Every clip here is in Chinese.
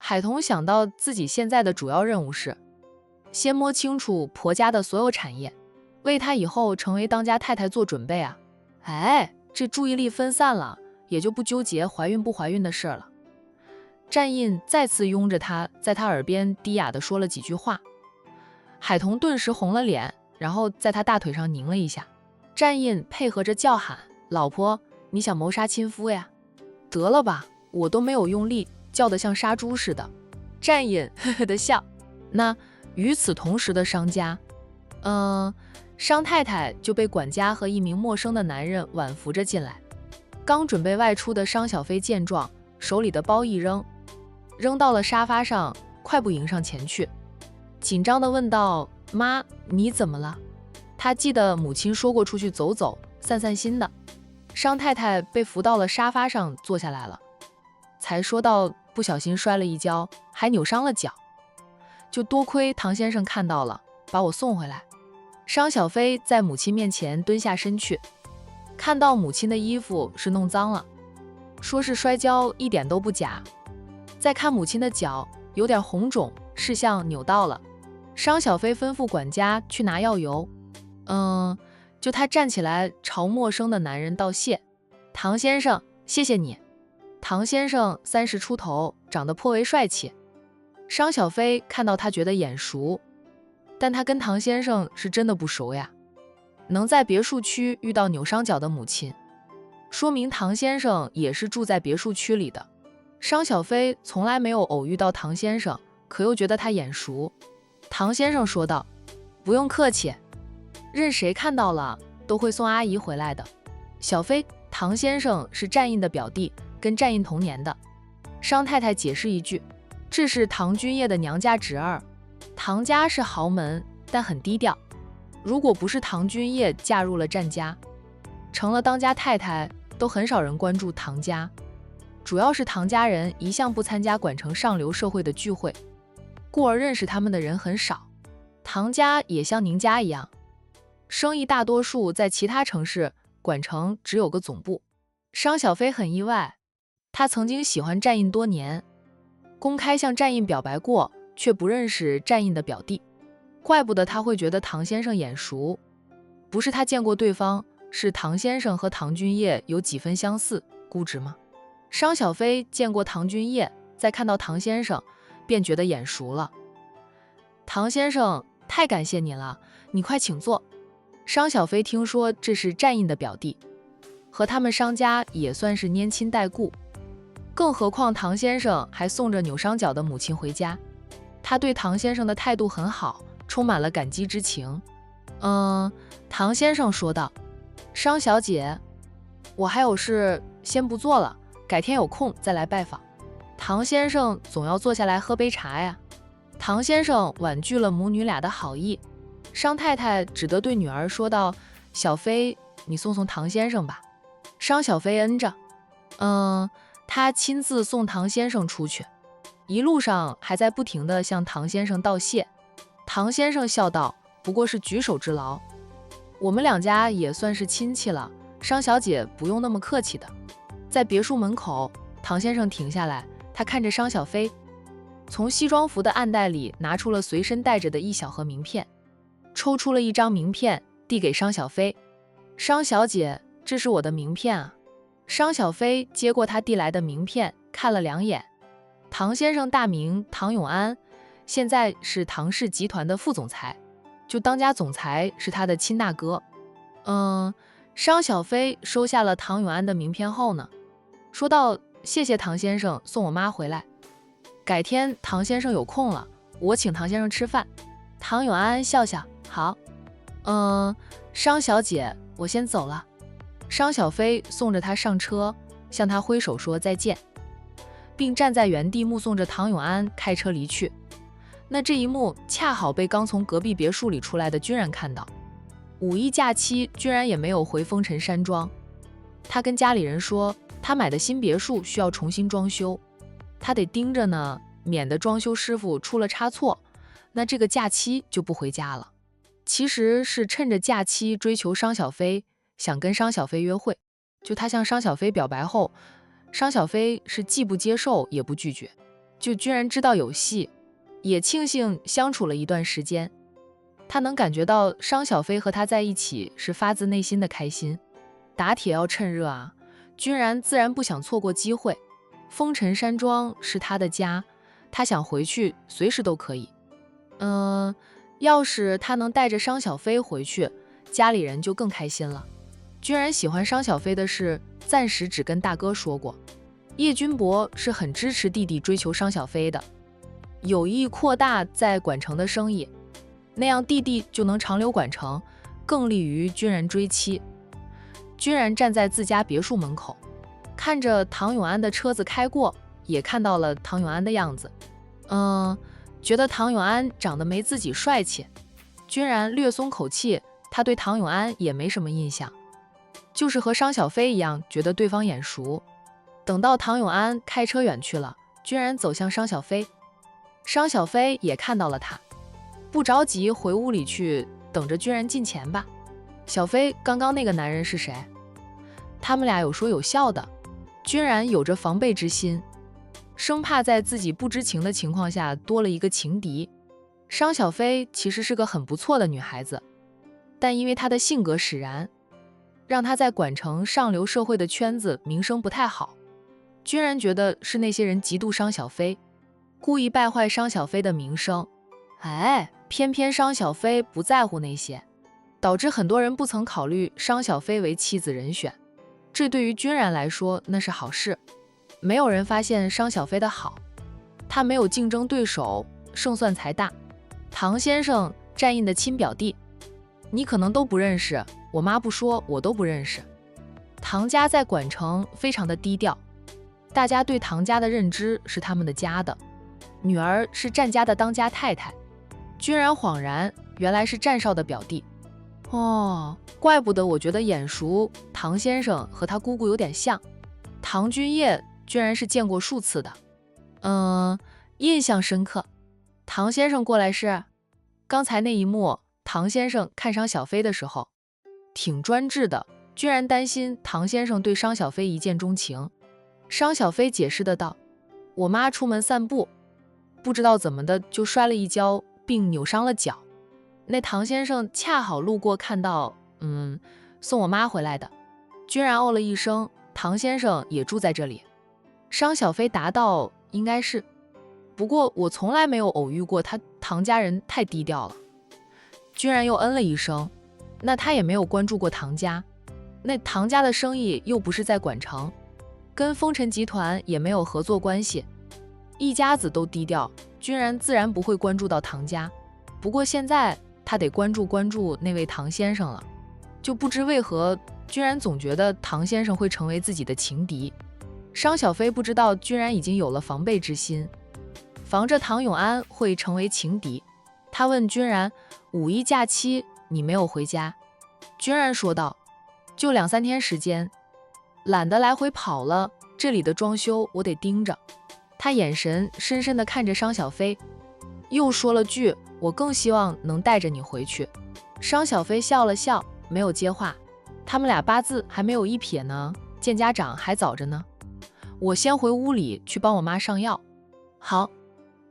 海童想到自己现在的主要任务是先摸清楚婆家的所有产业，为她以后成为当家太太做准备啊。哎，这注意力分散了，也就不纠结怀孕不怀孕的事了。战印再次拥着她，在她耳边低哑地说了几句话。海童顿时红了脸，然后在她大腿上拧了一下。战印配合着叫喊：“老婆，你想谋杀亲夫呀？得了吧，我都没有用力，叫得像杀猪似的。”战印呵呵地笑。那与此同时的商家，商太太就被管家和一名陌生的男人挽扶着进来。刚准备外出的商小飞见状，手里的包一扔到了沙发上，快步迎上前去，紧张地问道：“妈，你怎么了？”他记得母亲说过出去走走，散散心的。商太太被扶到了沙发上坐下来了，才说到不小心摔了一跤，还扭伤了脚，就多亏唐先生看到了，把我送回来。商小飞在母亲面前蹲下身去，看到母亲的衣服是弄脏了，说是摔跤一点都不假。再看母亲的脚有点红肿，是像扭到了。商小飞吩咐管家去拿药油，就他站起来朝陌生的男人道谢：“唐先生，谢谢你。”唐先生30出头，长得颇为帅气。商小飞看到他觉得眼熟，但他跟唐先生是真的不熟呀。能在别墅区遇到扭伤脚的母亲，说明唐先生也是住在别墅区里的。商小飞从来没有偶遇到唐先生，可又觉得他眼熟。唐先生说道：“不用客气，任谁看到了都会送阿姨回来的。小飞，唐先生是战印的表弟，跟战印同年的。”商太太解释一句：“这是唐君业的娘家侄儿，唐家是豪门，但很低调。如果不是唐君业嫁入了战家，成了当家太太，都很少人关注唐家。主要是唐家人一向不参加管城上流社会的聚会，故而认识他们的人很少。唐家也像您家一样，生意大多数在其他城市，管城只有个总部。”商小飞很意外，他曾经喜欢战印多年，公开向战印表白过，却不认识战印的表弟。怪不得他会觉得唐先生眼熟，不是他见过对方，是唐先生和唐君业有几分相似，估值吗？商小飞见过唐君业，再看到唐先生，便觉得眼熟了。唐先生，太感谢你了，你快请坐。商小飞听说这是战印的表弟，和他们商家也算是拈亲带故，更何况唐先生还送着扭伤脚的母亲回家，他对唐先生的态度很好，充满了感激之情。唐先生说道：“商小姐，我还有事，先不做了，改天有空再来拜访。”唐先生总要坐下来喝杯茶呀。唐先生婉拒了母女俩的好意，商太太只得对女儿说道：“小飞，你送送唐先生吧。”商小飞嗯着，他亲自送唐先生出去，一路上还在不停地向唐先生道谢。唐先生笑道：“不过是举手之劳，我们两家也算是亲戚了，商小姐不用那么客气的。”在别墅门口，唐先生停下来，他看着商小飞，从西装服的暗袋里拿出了随身带着的一小盒名片，抽出了一张名片递给商小飞：“商小姐，这是我的名片啊。”商小飞接过他递来的名片，看了2眼。唐先生大名唐永安，现在是唐氏集团的副总裁，就当家总裁是他的亲大哥。商小飞收下了唐永安的名片后呢，说道：“谢谢唐先生送我妈回来，改天唐先生有空了，我请唐先生吃饭。”唐永安笑笑：“好。商小姐，我先走了。”商小飞送着他上车，向他挥手说再见，并站在原地目送着唐永安开车离去。那这一幕恰好被刚从隔壁别墅里出来的军人看到。5一假期，军人也没有回风尘山庄，他跟家里人说，他买的新别墅需要重新装修，他得盯着呢，免得装修师傅出了差错，那这个假期就不回家了。其实是趁着假期追求商小飞，想跟商小飞约会。就他向商小飞表白后，商小飞是既不接受也不拒绝，就居然知道有戏，也庆幸相处了一段时间。他能感觉到商小飞和他在一起是发自内心的开心。打铁要趁热啊，君然自然不想错过机会。风尘山庄是他的家，他想回去随时都可以。要是他能带着商小飞回去，家里人就更开心了。君然喜欢商小飞的事，暂时只跟大哥说过。叶君博是很支持弟弟追求商小飞的，有意扩大在管城的生意，那样弟弟就能长留管城，更利于君然追妻。君然站在自家别墅门口，看着唐永安的车子开过，也看到了唐永安的样子。觉得唐永安长得没自己帅气。君然略松口气，他对唐永安也没什么印象，就是和商小飞一样，觉得对方眼熟。等到唐永安开车远去了，君然走向商小飞。商小飞也看到了他，不着急回屋里去，等着君然进前吧。小飞，刚刚那个男人是谁？他们俩有说有笑的。君然有着防备之心，生怕在自己不知情的情况下多了一个情敌。商小飞其实是个很不错的女孩子，但因为她的性格使然，让她在管城上流社会的圈子名声不太好。君然觉得是那些人嫉妒商小飞，故意败坏商小飞的名声。偏偏商小飞不在乎那些，导致很多人不曾考虑商小飞为妻子人选。这对于君然来说那是好事，没有人发现商小飞的好，他没有竞争对手，胜算才大。唐先生战印的亲表弟，你可能都不认识，我妈不说我都不认识。唐家在管城非常的低调，大家对唐家的认知是他们的家的，女儿是战家的当家太太。君然恍然，原来是战少的表弟。怪不得我觉得眼熟，唐先生和他姑姑有点像。唐君业居然是见过数次的，印象深刻。唐先生过来是，刚才那一幕，唐先生看商小飞的时候，挺专制的，居然担心唐先生对商小飞一见钟情。商小飞解释的道：“我妈出门散步，不知道怎么的就摔了一跤，并扭伤了脚。那唐先生恰好路过看到，送我妈回来的。”居然哦了一声，唐先生也住在这里。商小飞答道：“应该是，不过我从来没有偶遇过他，唐家人太低调了。”居然又嗯了一声，那他也没有关注过唐家，那唐家的生意又不是在管城，跟风尘集团也没有合作关系，一家子都低调，居然自然不会关注到唐家。不过现在他得关注那位唐先生了，就不知为何居然总觉得唐先生会成为自己的情敌。商小飞不知道居然已经有了防备之心，防着唐永安会成为情敌。他问君然：“五一假期你没有回家？”君然说道：“就2-3天时间，懒得来回跑了，这里的装修我得盯着。”他眼神深深地看着商小飞，又说了句：“我更希望能带着你回去。”商小飞笑了笑，没有接话。他们俩八字还没有一撇呢，见家长还早着呢。我先回屋里去帮我妈上药。好。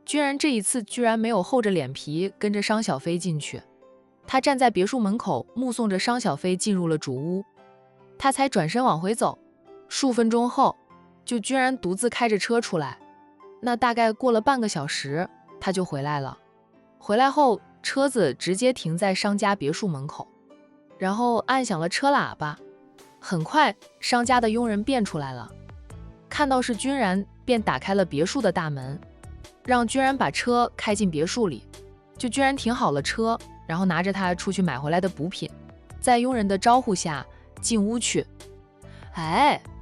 居然这一次居然没有厚着脸皮跟着商小飞进去，他站在别墅门口目送着商小飞进入了主屋，他才转身往回走，数分钟后就居然独自开着车出来。那大概过了半个小时他就回来了，回来后车子直接停在商家别墅门口，然后按响了车喇叭。很快商家的佣人便出来了，看到是君然便打开了别墅的大门，让君然把车开进别墅里。就君然停好了车，然后拿着他出去买回来的补品，在佣人的招呼下进屋去。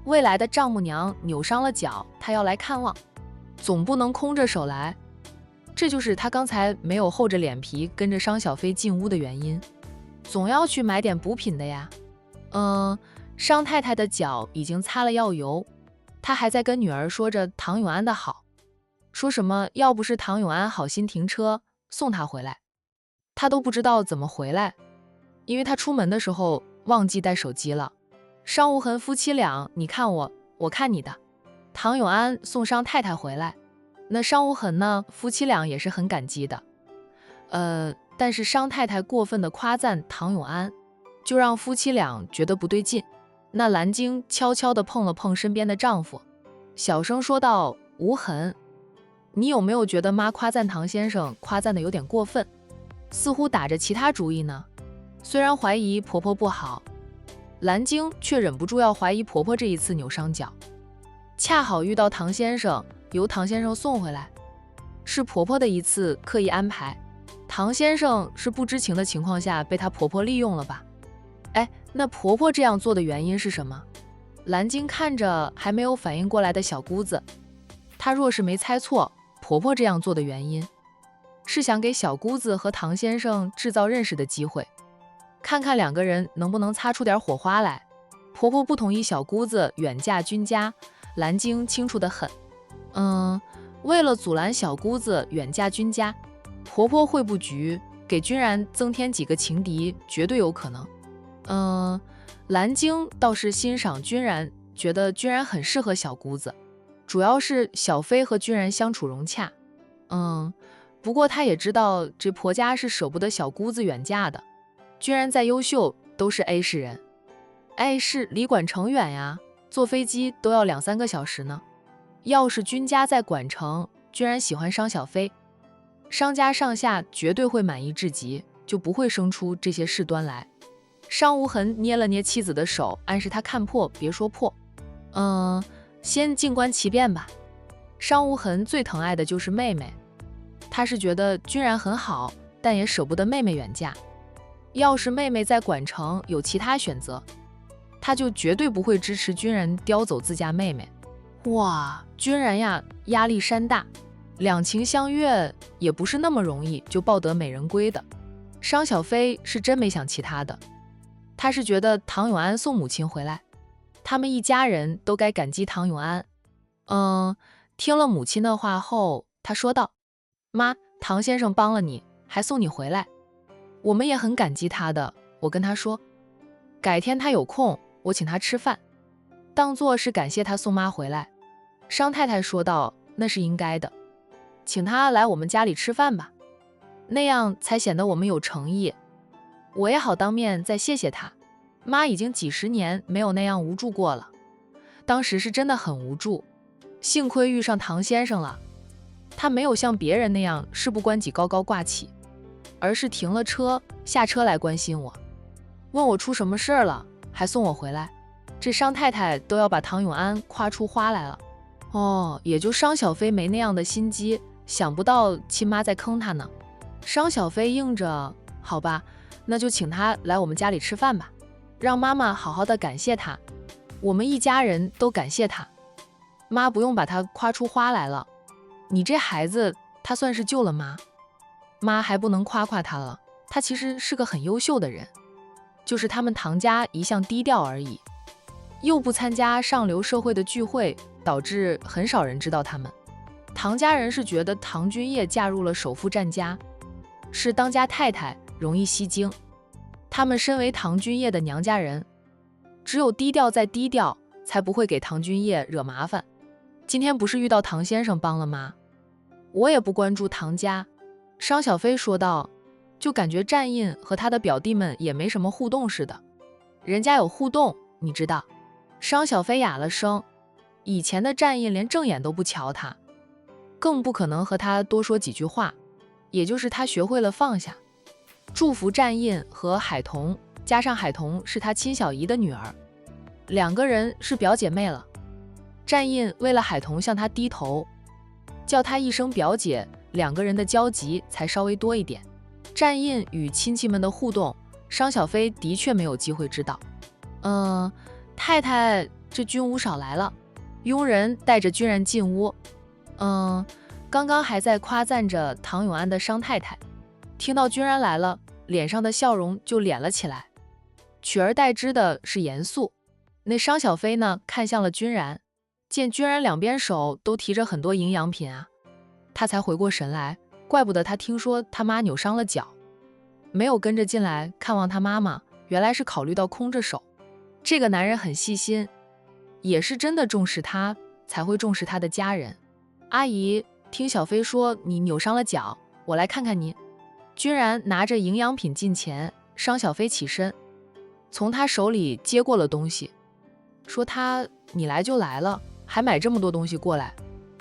未来的丈母娘扭伤了脚，他要来看望，总不能空着手来，这就是他刚才没有厚着脸皮跟着商小飞进屋的原因，总要去买点补品的呀。商太太的脚已经擦了药油，她还在跟女儿说着唐永安的好，说什么要不是唐永安好心停车送她回来，她都不知道怎么回来，因为她出门的时候忘记带手机了。商无痕夫妻俩，你看我，我看你的。唐永安送商太太回来，那商无痕呢，夫妻俩也是很感激的。但是商太太过分的夸赞唐永安，就让夫妻俩觉得不对劲。那蓝晶悄悄地碰了碰身边的丈夫，小声说道：无痕，你有没有觉得妈夸赞唐先生夸赞的有点过分，似乎打着其他主意呢？虽然怀疑婆婆不好，蓝晶却忍不住要怀疑婆婆这一次扭伤脚。恰好遇到唐先生，由唐先生送回来，是婆婆的一次刻意安排。唐先生是不知情的情况下被她婆婆利用了吧？那婆婆这样做的原因是什么？蓝晶看着还没有反应过来的小姑子，她若是没猜错，婆婆这样做的原因是想给小姑子和唐先生制造认识的机会，看看两个人能不能擦出点火花来。婆婆不同意小姑子远嫁君家，蓝晶清楚得很。为了阻拦小姑子远嫁君家，婆婆会布局，给君然增添几个情敌，绝对有可能。蓝晶倒是欣赏君然，觉得君然很适合小姑子，主要是小飞和君然相处融洽。不过她也知道这婆家是舍不得小姑子远嫁的，君然再优秀都是 A 市人，A 市离管城远呀，坐飞机都要2-3个小时呢。要是君家在管城，君然喜欢商小飞，商家上下绝对会满意至极，就不会生出这些事端来。商无痕捏了捏妻子的手，暗示她看破别说破。先静观其变吧。商无痕最疼爱的就是妹妹，他是觉得君然很好，但也舍不得妹妹远嫁。要是妹妹在管城有其他选择，他就绝对不会支持君然叼走自家妹妹。哇，君然呀，压力山大，两情相悦也不是那么容易就抱得美人归的。商小飞是真没想其他的，他是觉得唐永安送母亲回来，他们一家人都该感激唐永安。听了母亲的话后，他说道：妈，唐先生帮了你，还送你回来，我们也很感激他的。我跟他说，改天他有空，我请他吃饭，当作是感谢他送妈回来。商太太说道：那是应该的，请他来我们家里吃饭吧，那样才显得我们有诚意，我也好当面再谢谢他。妈已经几10年没有那样无助过了，当时是真的很无助，幸亏遇上唐先生了，他没有像别人那样事不关己高高挂起，而是停了车下车来关心我，问我出什么事了，还送我回来。这商太太都要把唐永安夸出花来了。也就商小飞没那样的心机，想不到亲妈在坑他呢。商小飞应着，好吧，那就请他来我们家里吃饭吧，让妈妈好好的感谢他，我们一家人都感谢他。妈不用把他夸出花来了，你这孩子他算是救了妈，妈还不能夸夸他了，他其实是个很优秀的人，就是他们唐家一向低调而已，又不参加上流社会的聚会，导致很少人知道他们。唐家人是觉得唐君叶嫁入了首富战家，是当家太太，容易吸睛，他们身为唐君叶的娘家人，只有低调再低调，才不会给唐君叶惹麻烦。今天不是遇到唐先生帮了吗？我也不关注唐家。商小飞说道，就感觉战印和他的表弟们也没什么互动似的，人家有互动，你知道。商小飞哑了声，以前的战印连正眼都不瞧他，更不可能和他多说几句话，也就是他学会了放下，祝福战印和海童，加上海童是他亲小姨的女儿，2个人是表姐妹了。战印为了海童向他低头，叫他一声表姐，2个人的交集才稍微多一点。战印与亲戚们的互动，商小飞的确没有机会知道。太太，这军务少来了。佣人带着军人进屋。刚刚还在夸赞着唐永安的商太太，听到军人来了，脸上的笑容就敛了起来，取而代之的是严肃。那商小飞呢，看向了军然，见军然两边手都提着很多营养品啊，他才回过神来，怪不得他听说他妈扭伤了脚，没有跟着进来看望他妈妈，原来是考虑到空着手。这个男人很细心，也是真的重视他，才会重视他的家人。阿姨，听小飞说你扭伤了脚，我来看看你。君然拿着营养品近前，商小飞起身，从他手里接过了东西，说你来就来了，还买这么多东西过来。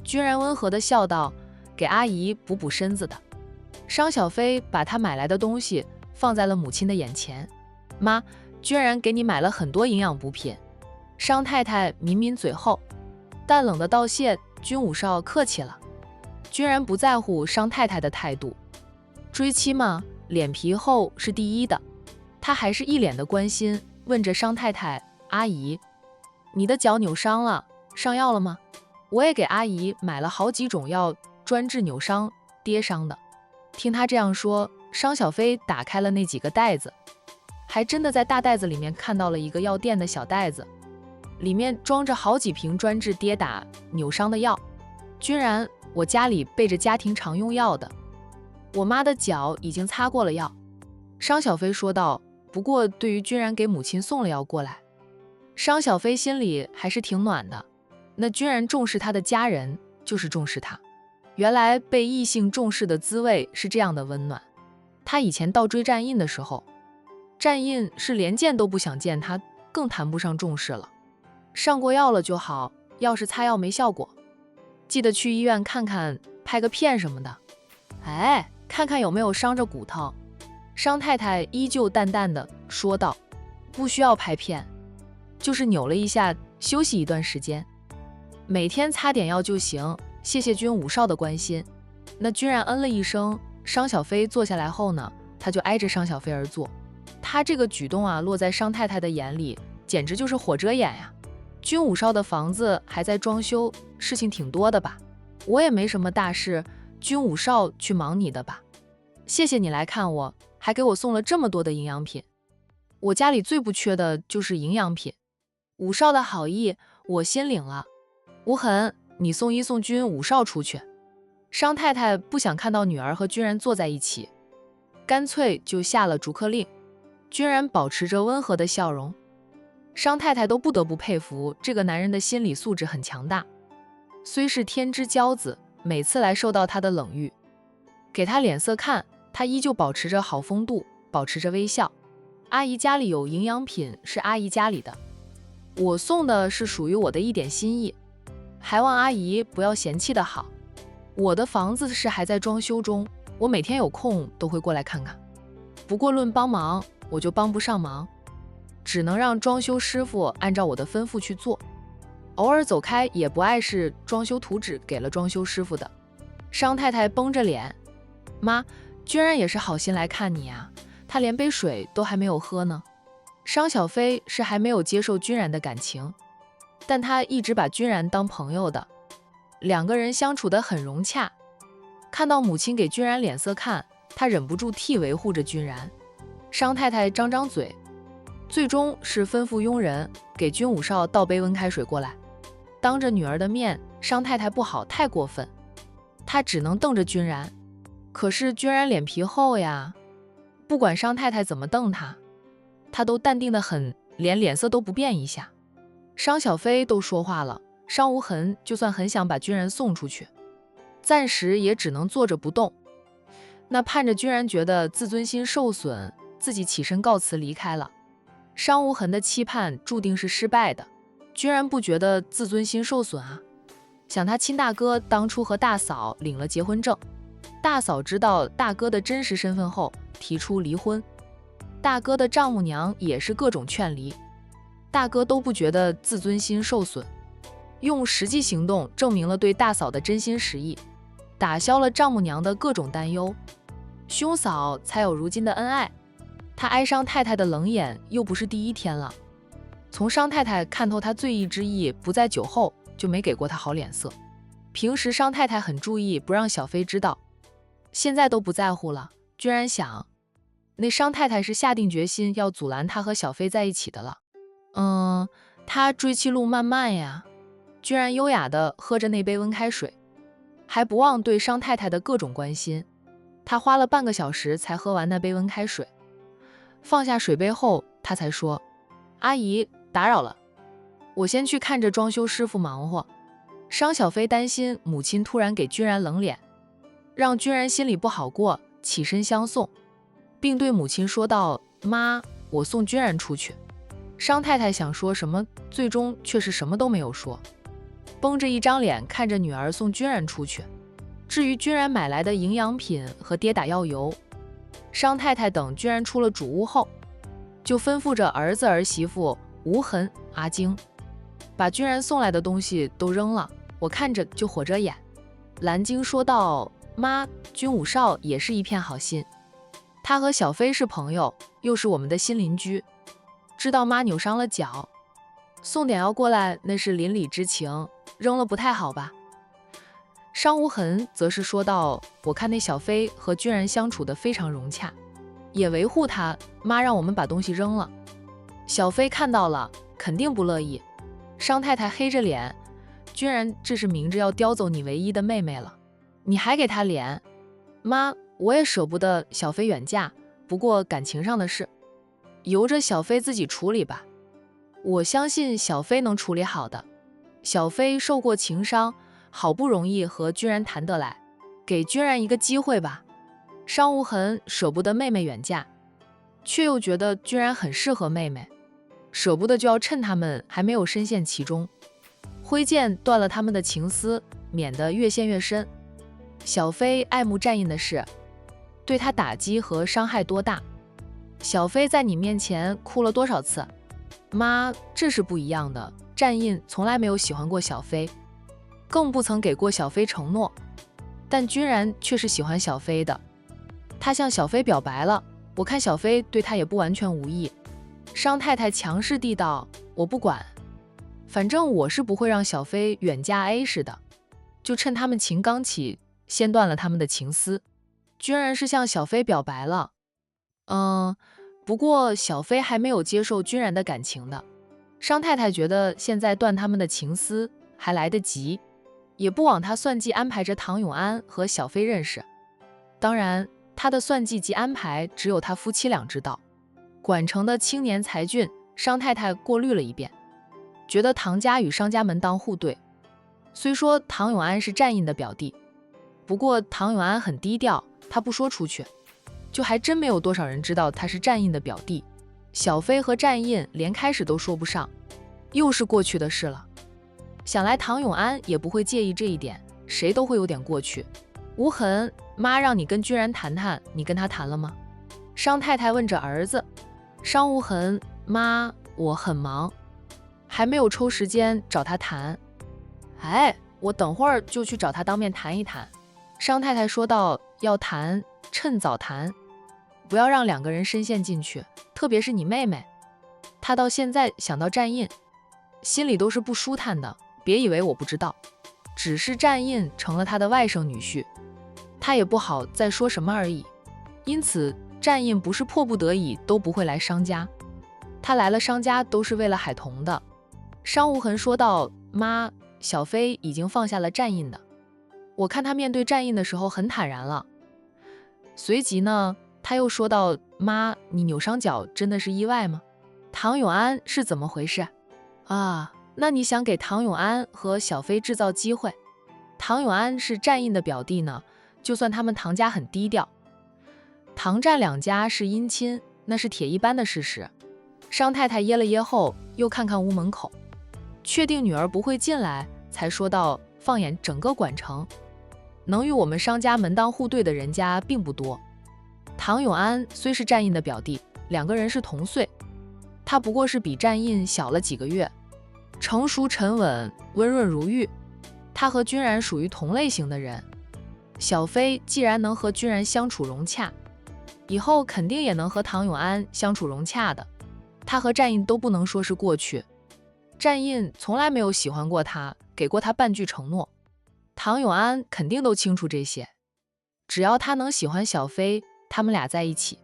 君然温和地笑道，给阿姨补补身子的。商小飞把他买来的东西放在了母亲的眼前，妈，君然给你买了很多营养补品。商太太抿抿嘴后，淡冷的道谢，君武少客气了。君然不在乎商太太的态度，追妻嘛，脸皮厚是第一的。他还是一脸的关心，问着商太太，阿姨，你的脚扭伤了，上药了吗？我也给阿姨买了好几种药，专治扭伤、跌伤的。听他这样说，商小飞打开了那几个袋子，还真的在大袋子里面看到了一个药店的小袋子，里面装着好几瓶专治跌打、扭伤的药。君然，我家里备着家庭常用药的，我妈的脚已经擦过了药。商小飞说道，不过对于君然给母亲送了药过来，商小飞心里还是挺暖的。那君然重视他的家人，就是重视他。原来被异性重视的滋味是这样的温暖。他以前倒追战印的时候，战印是连见都不想见他，更谈不上重视了。上过药了就好，要是擦药没效果，记得去医院看看，拍个片什么的。哎，看看有没有伤着骨头。商太太依旧淡淡的说道，不需要拍片，就是扭了一下，休息一段时间，每天擦点药就行，谢谢君武少的关心。那君然嗯了一声，商小飞坐下来后呢，他就挨着商小飞而坐。他这个举动啊，落在商太太的眼里，简直就是火遮眼呀。君武少的房子还在装修，事情挺多的吧？我也没什么大事，君武少去忙你的吧。谢谢你来看我，还给我送了这么多的营养品。我家里最不缺的就是营养品。武少的好意，我心领了。无痕，你送一送君武少出去。商太太不想看到女儿和君然坐在一起，干脆就下了逐客令。君然保持着温和的笑容，商太太都不得不佩服这个男人的心理素质很强大。虽是天之骄子，每次来受到他的冷遇，给他脸色看，他依旧保持着好风度，保持着微笑。阿姨家里有营养品是阿姨家里的，我送的是属于我的一点心意，还望阿姨不要嫌弃的好。我的房子是还在装修中，我每天有空都会过来看看。不过论帮忙，我就帮不上忙，只能让装修师傅按照我的吩咐去做。偶尔走开也不碍事，装修图纸给了装修师傅的。商太太绷着脸，妈，君然也是好心来看你啊，他连杯水都还没有喝呢。商小飞是还没有接受君然的感情，但他一直把君然当朋友的，两个人相处得很融洽。看到母亲给君然脸色看，他忍不住替维护着君然。商太太张张嘴，最终是吩咐佣人给君武少倒杯温开水过来。当着女儿的面，商太太不好太过分，她只能瞪着君然。可是君然脸皮厚呀，不管商太太怎么瞪他都淡定得很，连脸色都不变一下。商小飞都说话了，商无痕就算很想把君然送出去，暂时也只能坐着不动。那盼着君然觉得自尊心受损，自己起身告辞离开了。商无痕的期盼注定是失败的。君然不觉得自尊心受损啊，想他亲大哥当初和大嫂领了结婚证，大嫂知道大哥的真实身份后提出离婚，大哥的丈母娘也是各种劝离，大哥都不觉得自尊心受损，用实际行动证明了对大嫂的真心实意，打消了丈母娘的各种担忧，兄嫂才有如今的恩爱。他哀伤太太的冷眼又不是第一天了，从商太太看透他醉意之意不在酒后，就没给过他好脸色。平时商太太很注意不让小飞知道，现在都不在乎了。居然想，那商太太是下定决心要阻拦他和小飞在一起的了。他追妻路漫漫呀，居然优雅地喝着那杯温开水，还不忘对商太太的各种关心。他花了半个小时才喝完那杯温开水，放下水杯后，他才说：“阿姨，打扰了，我先去看着装修师傅忙活。”商小飞担心母亲突然给君然冷脸，让君然心里不好过，起身相送，并对母亲说道：“妈，我送君然出去。”商太太想说什么，最终却是什么都没有说，绷着一张脸看着女儿送君然出去。至于君然买来的营养品和跌打药油，商太太等君然出了主屋后，就吩咐着儿子儿媳妇无痕、阿晶，把君然送来的东西都扔了，我看着就火着眼。蓝晶说道：“妈，君武少也是一片好心，他和小飞是朋友，又是我们的新邻居，知道妈扭伤了脚，送点药过来，那是邻里之情，扔了不太好吧？”商无痕则是说道：“我看那小飞和君然相处得非常融洽，也维护他，妈让我们把东西扔了。小飞看到了，肯定不乐意。”商太太黑着脸：“君然这是明着要叼走你唯一的妹妹了，你还给她脸？妈，我也舍不得小飞远嫁，不过感情上的事，由着小飞自己处理吧。我相信小飞能处理好的。小飞受过情伤，好不容易和君然谈得来，给君然一个机会吧。”商无痕舍不得妹妹远嫁，却又觉得君然很适合妹妹，舍不得就要趁他们还没有深陷其中，挥剑断了他们的情丝，免得越陷越深。小飞爱慕战印的事，对他打击和伤害多大？小飞在你面前哭了多少次？妈，这是不一样的。战印从来没有喜欢过小飞，更不曾给过小飞承诺，但君然却是喜欢小飞的。他向小飞表白了，我看小飞对他也不完全无意。商太太强势地道：“我不管，反正我是不会让小飞远嫁 A 氏的，就趁他们情刚起，先断了他们的情丝。”君然是向小飞表白了，不过小飞还没有接受君然的感情的。商太太觉得现在断他们的情丝还来得及，也不枉他算计安排着唐永安和小飞认识。当然，他的算计及安排只有他夫妻俩知道。管城的青年才俊，商太太过滤了一遍，觉得唐家与商家门当户对。虽说唐永安是战印的表弟，不过唐永安很低调，他不说出去，就还真没有多少人知道他是战印的表弟。小飞和战印连开始都说不上，又是过去的事了。想来唐永安也不会介意这一点，谁都会有点过去。无痕，妈让你跟君然谈谈，你跟他谈了吗？商太太问着儿子。商无痕，妈，我很忙，还没有抽时间找他谈。哎，我等会儿就去找他当面谈一谈。商太太说道：“要谈，趁早谈，不要让两个人深陷进去，特别是你妹妹，她到现在想到战印，心里都是不舒坦的。别以为我不知道，只是战印成了她的外甥女婿，她也不好再说什么而已。因此，战印不是迫不得已都不会来商家，他来了商家都是为了海童的。”商无痕说道：“妈，小飞已经放下了战印的，我看他面对战印的时候很坦然了。”随即呢，他又说道：“妈，你扭伤脚真的是意外吗？唐永安是怎么回事啊？那你想给唐永安和小飞制造机会？唐永安是战印的表弟呢，就算他们唐家很低调，唐战两家是姻亲，那是铁一般的事实。”商太太噎了噎后，又看看屋门口，确定女儿不会进来，才说道：“放眼整个管城，能与我们商家门当户对的人家并不多。唐永安虽是战印的表弟，两个人是同岁，他不过是比战印小了几个月，成熟沉稳，温润如玉。他和君然属于同类型的人。小飞既然能和君然相处融洽，以后肯定也能和唐永安相处融洽的。他和战印都不能说是过去，战印从来没有喜欢过他，给过他半句承诺。唐永安肯定都清楚这些，只要他能喜欢小飞，他们俩在一起，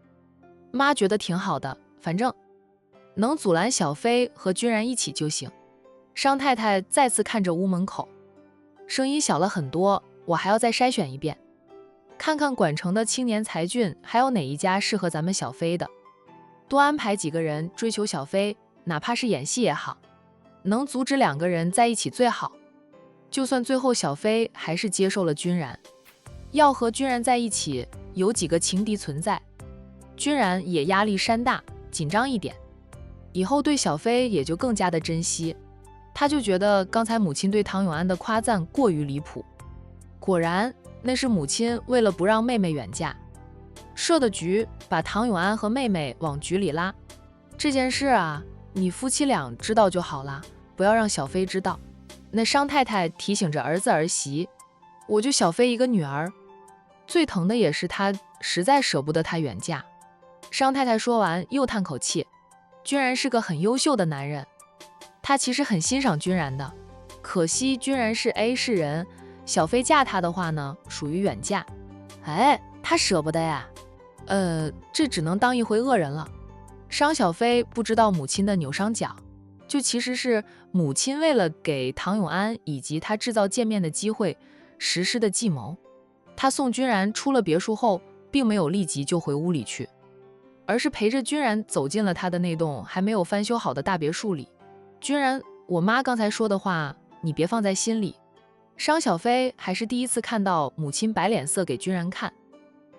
妈觉得挺好的，反正能阻拦小飞和君然一起就行。商太太再次看着屋门口，声音小了很多，我还要再筛选一遍，看看管城的青年才俊还有哪一家适合咱们小飞的，多安排几个人追求小飞，哪怕是演戏也好，能阻止两个人在一起最好。就算最后小飞还是接受了君然，要和君然在一起，有几个情敌存在，君然也压力山大，紧张一点，以后对小飞也就更加的珍惜。他就觉得刚才母亲对唐永安的夸赞过于离谱，果然那是母亲为了不让妹妹远嫁设的局，把唐永安和妹妹往局里拉。这件事啊，你夫妻俩知道就好了，不要让小飞知道。那商太太提醒着儿子儿媳，我就小飞一个女儿，最疼的也是她实在舍不得她远嫁。商太太说完又叹口气，君然是个很优秀的男人，他其实很欣赏君然的，可惜君然是 A 市人，小飞嫁他的话呢，属于远嫁。哎，他舍不得呀。这只能当一回恶人了。商小飞不知道母亲的扭伤脚，就其实是母亲为了给唐永安以及他制造见面的机会实施的计谋。他送君然出了别墅后，并没有立即就回屋里去，而是陪着君然走进了他的那栋还没有翻修好的大别墅里。君然，我妈刚才说的话，你别放在心里。商小飞还是第一次看到母亲摆脸色给君然看，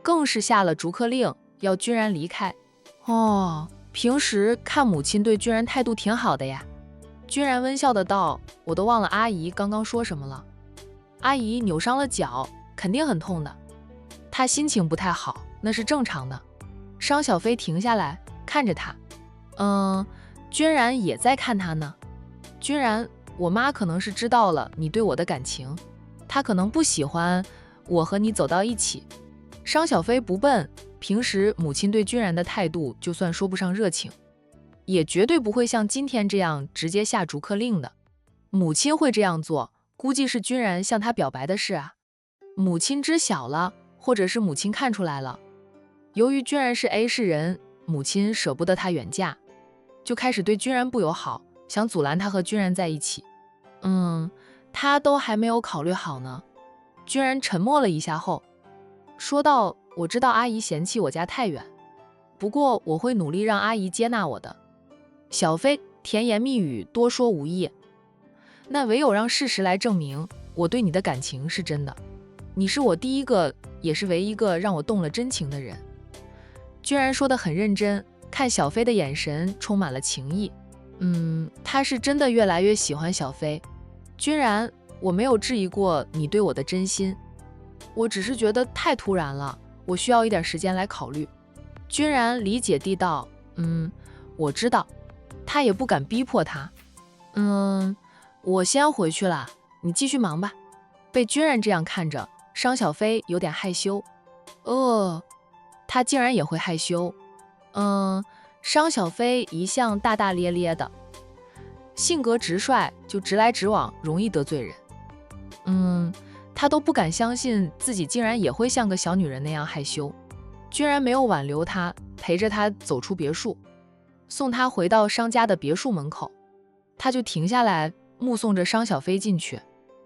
更是下了逐客令，要君然离开。平时看母亲对君然态度挺好的呀。君然温笑的道，我都忘了阿姨刚刚说什么了。阿姨扭伤了脚，肯定很痛的。她心情不太好，那是正常的。商小飞停下来看着他，君然也在看他呢。君然，我妈可能是知道了你对我的感情，她可能不喜欢我和你走到一起。商小飞不笨，平时母亲对君然的态度就算说不上热情，也绝对不会像今天这样直接下逐客令的。母亲会这样做，估计是君然向她表白的事啊。母亲知晓了，或者是母亲看出来了。由于君然是 A 市人，母亲舍不得她远嫁，就开始对君然不友好，想阻拦他和君然在一起。他都还没有考虑好呢。君然沉默了一下后说道，我知道阿姨嫌弃我家太远，不过我会努力让阿姨接纳我的。小飞甜言蜜语多说无益，那唯有让事实来证明我对你的感情是真的。你是我第一个也是唯一一个让我动了真情的人。君然说得很认真，看小飞的眼神充满了情意。他是真的越来越喜欢小飞。君然，我没有质疑过你对我的真心，我只是觉得太突然了，我需要一点时间来考虑。君然理解地道，我知道。他也不敢逼迫他。我先回去了，你继续忙吧。被君然这样看着，商小飞有点害羞。他竟然也会害羞。商小飞一向大大咧咧的，性格直率，就直来直往，容易得罪人。他都不敢相信自己竟然也会像个小女人那样害羞。君然没有挽留他，陪着他走出别墅，送他回到商家的别墅门口，他就停下来目送着商小飞进去，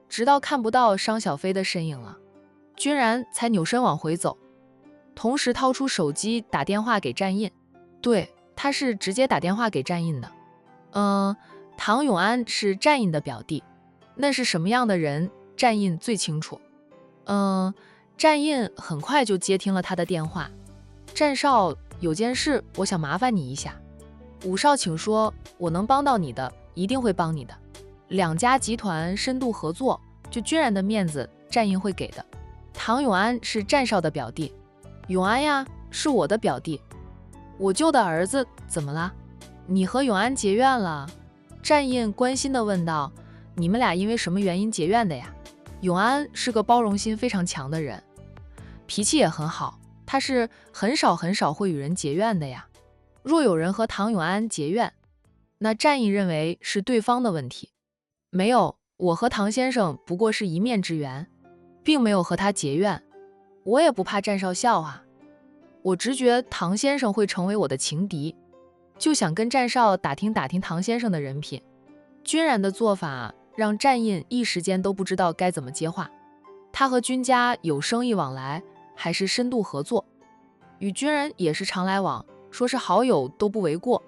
直到看不到商小飞的身影了，君然才扭身往回走，同时掏出手机打电话给战印。对，他是直接打电话给战印的。唐永安是战印的表弟，那是什么样的人，战印最清楚。战印很快就接听了他的电话。战少，有件事我想麻烦你一下。武少请说，我能帮到你的一定会帮你的。两家集团深度合作，就君然的面子战印会给的。唐永安是战少的表弟。永安呀，是我的表弟。我舅的儿子怎么了？你和永安结怨了？战印关心地问道。你们俩因为什么原因结怨的呀？永安是个包容心非常强的人，脾气也很好，他是很少会与人结怨的呀。若有人和唐永安结怨，那战印认为是对方的问题。没有，我和唐先生不过是一面之缘，并没有和他结怨。我也不怕战少笑话，我直觉唐先生会成为我的情敌，就想跟战少打听打听唐先生的人品。君然的做法让战印一时间都不知道该怎么接话。他和君家有生意往来，还是深度合作，与君然也是常来往，说是好友都不为过。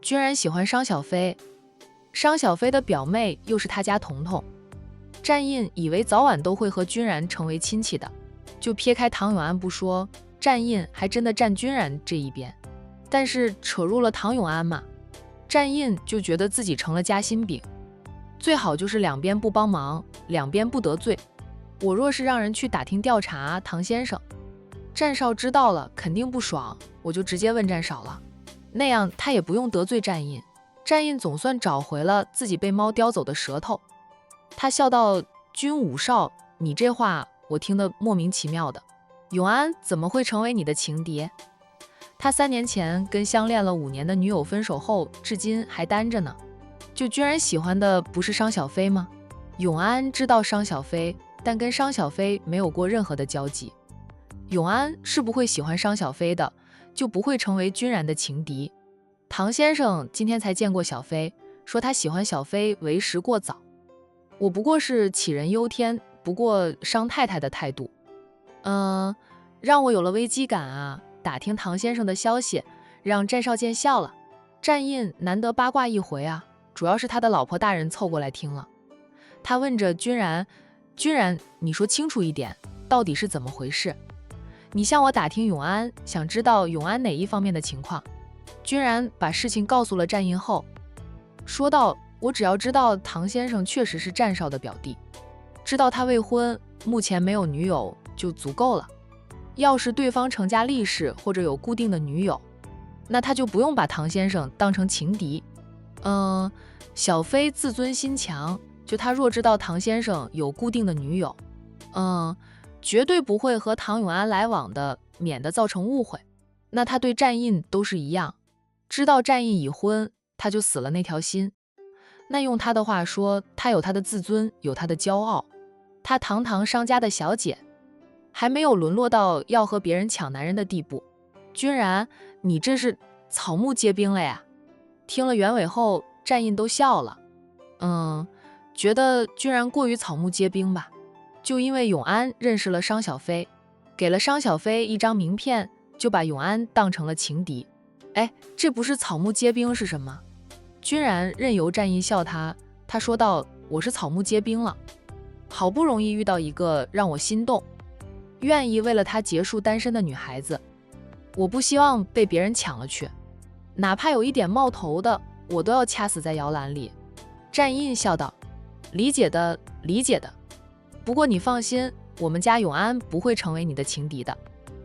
君然喜欢商小飞，商小飞的表妹又是他家彤彤，战印以为早晚都会和君然成为亲戚的，就撇开唐永安不说，战印还真的站君然这一边。但是扯入了唐永安嘛，战印就觉得自己成了夹心饼，最好就是两边不帮忙，两边不得罪。我若是让人去打听调查唐先生，战少知道了肯定不爽，我就直接问战少了，那样他也不用得罪战印，战印总算找回了自己被猫叼走的舌头。他笑道：君武少，你这话我听得莫名其妙的，永安怎么会成为你的情敌？他3年前跟相恋了5年的女友分手后，至今还单着呢。就居然喜欢的不是商小飞吗？永安知道商小飞，但跟商小飞没有过任何的交集。永安是不会喜欢商小飞的，就不会成为君然的情敌。唐先生今天才见过小飞，说他喜欢小飞为时过早。我不过是杞人忧天，不过商太太的态度，让我有了危机感啊。打听唐先生的消息，让战少见笑了。战印难得八卦一回啊，主要是他的老婆大人凑过来听了。他问着君然，君然，你说清楚一点，到底是怎么回事？你向我打听永安，想知道永安哪一方面的情况？君然把事情告诉了战印后，说道：我只要知道唐先生确实是战少的表弟，知道他未婚，目前没有女友就足够了。要是对方成家立室或者有固定的女友，那他就不用把唐先生当成情敌。小飞自尊心强，就他若知道唐先生有固定的女友，绝对不会和唐永安来往的，免得造成误会。那他对战印都是一样，知道战印已婚，他就死了那条心。那用他的话说，他有他的自尊，有他的骄傲。他堂堂商家的小姐，还没有沦落到要和别人抢男人的地步。君然，你这是草木皆兵了呀！听了原委后，战印都笑了。觉得君然过于草木皆兵吧。就因为永安认识了商小飞，给了商小飞一张名片，就把永安当成了情敌。这不是草木皆兵是什么？君然任由战印笑他，他说道：我是草木皆兵了，好不容易遇到一个让我心动，愿意为了他结束单身的女孩子，我不希望被别人抢了去，哪怕有一点冒头的，我都要掐死在摇篮里。战印笑道：理解的，理解的。不过你放心，我们家永安不会成为你的情敌的。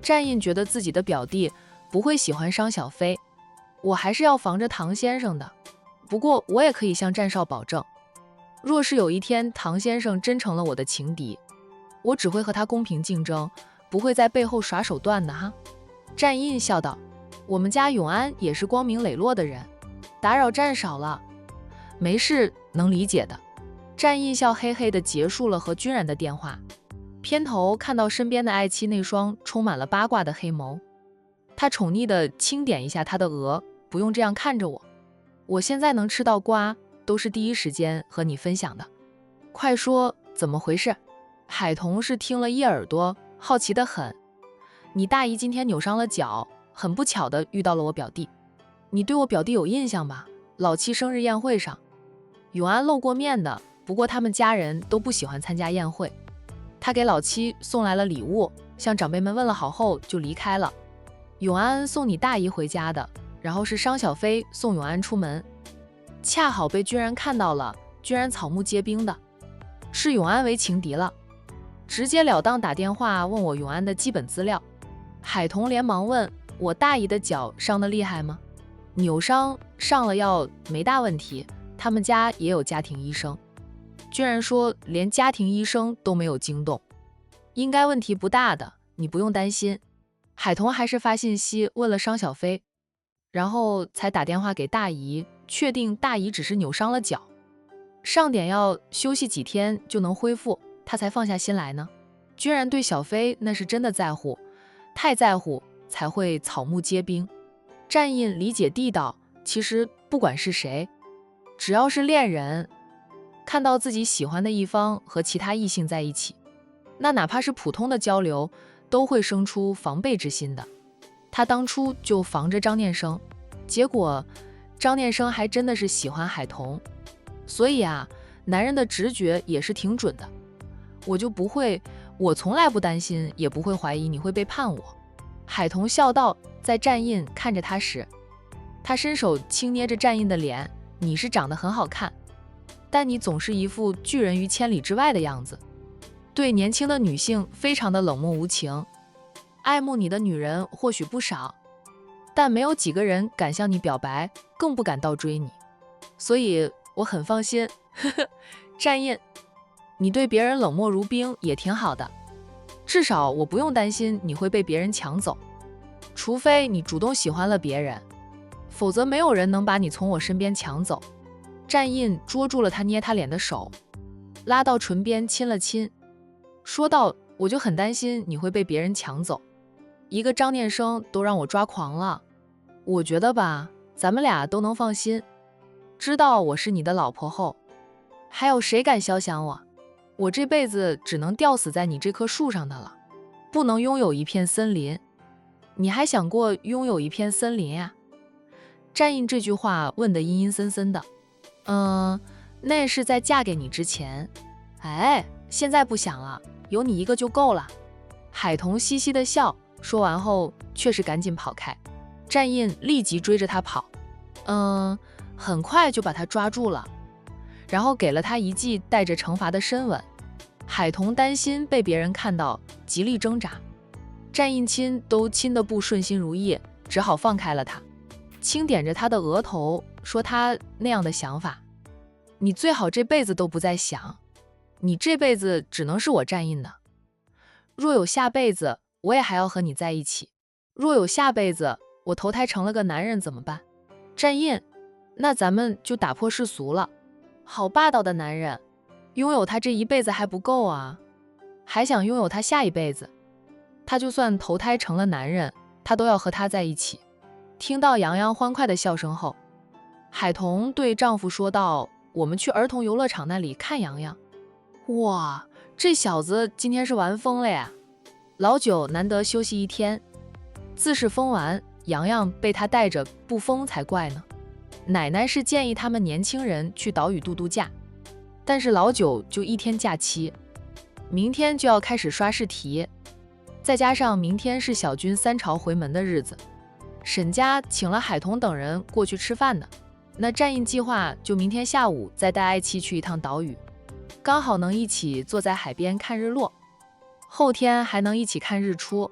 战印觉得自己的表弟不会喜欢商小飞，我还是要防着唐先生的。不过我也可以向战少保证，若是有一天唐先生真成了我的情敌，我只会和他公平竞争，不会在背后耍手段的哈。战印笑道：我们家永安也是光明磊落的人，打扰战少了。没事，能理解的。战印笑嘿嘿地结束了和君然的电话，偏头看到身边的爱妻那双充满了八卦的黑眸，他宠溺地轻点一下他的额，不用这样看着我，我现在能吃到瓜，都是第一时间和你分享的。快说怎么回事？海童是听了一耳朵，好奇得很。你大姨今天扭伤了脚，很不巧的遇到了我表弟。你对我表弟有印象吧？老七生日宴会上，永安露过面的，不过他们家人都不喜欢参加宴会。他给老七送来了礼物，向长辈们问了好后就离开了。永安送你大姨回家的，然后是商小飞送永安出门，恰好被君然看到了，君然草木皆兵的，视永安为情敌了，直截了当打电话问我永安的基本资料。海童连忙问我大姨的脚伤得厉害吗？扭伤上了药没大问题，他们家也有家庭医生。居然说连家庭医生都没有惊动，应该问题不大的，你不用担心。海童还是发信息问了商小飞，然后才打电话给大姨，确定大姨只是扭伤了脚，上点药休息几天就能恢复，他才放下心来呢。居然对小飞那是真的在乎，太在乎才会草木皆兵。战印理解地道，其实不管是谁，只要是恋人，看到自己喜欢的一方和其他异性在一起，那哪怕是普通的交流，都会生出防备之心的。他当初就防着张念生，结果张念生还真的是喜欢海童，所以啊，男人的直觉也是挺准的。我从来不担心，也不会怀疑你会背叛我。海童笑道。在战印看着他时，他伸手轻捏着战印的脸，你是长得很好看，但你总是一副拒人于千里之外的样子，对年轻的女性非常的冷漠无情。爱慕你的女人或许不少，但没有几个人敢向你表白，更不敢倒追你，所以我很放心。呵呵，战印，你对别人冷漠如冰也挺好的，至少我不用担心你会被别人抢走，除非你主动喜欢了别人，否则没有人能把你从我身边抢走。战印捉住了他捏他脸的手，拉到唇边亲了亲，说道，我就很担心你会被别人抢走，一个张念生都让我抓狂了。我觉得吧，咱们俩都能放心，知道我是你的老婆后，还有谁敢肖想我？我这辈子只能吊死在你这棵树上的了，不能拥有一片森林。你还想过拥有一片森林呀？战印这句话问得阴阴森森的。那是在嫁给你之前。哎，现在不想了，有你一个就够了。海童嘻嘻的笑，说完后却是赶紧跑开。战印立即追着他跑，很快就把他抓住了，然后给了他一记带着惩罚的深吻。海童担心被别人看到，极力挣扎。战印亲都亲得不顺心如意，只好放开了他，轻点着他的额头，说他那样的想法，你最好这辈子都不再想，你这辈子只能是我战印的。若有下辈子，我也还要和你在一起。若有下辈子，我投胎成了个男人怎么办？战印，那咱们就打破世俗了。好霸道的男人，拥有他这一辈子还不够啊，还想拥有他下一辈子。他就算投胎成了男人，他都要和他在一起。听到洋洋欢快的笑声后，海童对丈夫说道，我们去儿童游乐场那里看洋洋。哇，这小子今天是玩疯了呀，老九难得休息一天，自是疯完，洋洋被他带着不疯才怪呢。奶奶是建议他们年轻人去岛屿度假，但是老九就一天假期，明天就要开始刷试题，再加上明天是小军3朝回门的日子，沈家请了海童等人过去吃饭的。那战印计划就明天下午再带爱妻去一趟岛屿，刚好能一起坐在海边看日落，后天还能一起看日出。